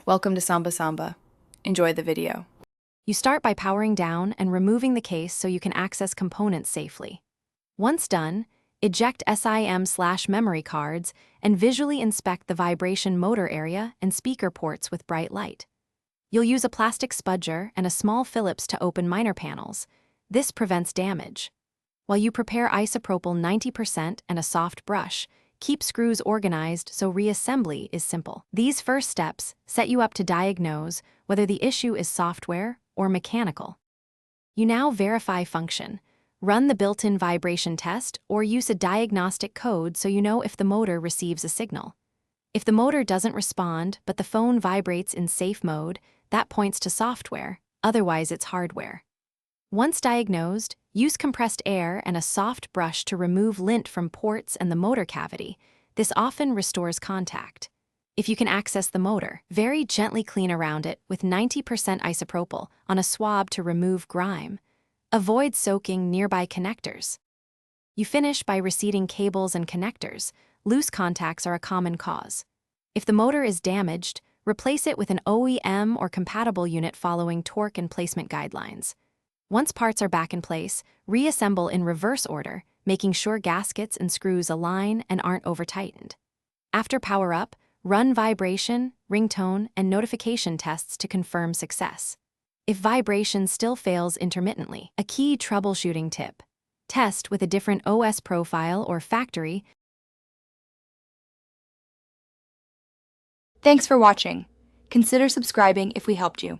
Welcome to Samba Samba. Enjoy the video. You start by powering down and removing the case so you can access components safely. Once done, eject SIM/memory cards and visually inspect the vibration motor area and speaker ports with bright light. You'll use a plastic spudger and a small Phillips to open minor panels. This prevents damage. While you prepare isopropyl 90% and a soft brush, keep screws organized so reassembly is simple. These first steps set you up to diagnose whether the issue is software or mechanical. You now verify function. Run the built-in vibration test or use a diagnostic code so you know if the motor receives a signal. If the motor doesn't respond but the phone vibrates in safe mode, that points to software, otherwise it's hardware. Once diagnosed, use compressed air and a soft brush to remove lint from ports and the motor cavity. This often restores contact. If you can access the motor, very gently clean around it with 90% isopropyl on a swab to remove grime. Avoid soaking nearby connectors. You finish by reseating cables and connectors. Loose contacts are a common cause. If the motor is damaged, replace it with an OEM or compatible unit following torque and placement guidelines. Once parts are back in place, reassemble in reverse order, making sure gaskets and screws align and aren't over-tightened. After power-up, run vibration, ringtone, and notification tests to confirm success. If vibration still fails intermittently, a key troubleshooting tip: test with a different OS profile or factory. Thanks for watching. Consider subscribing if we helped you.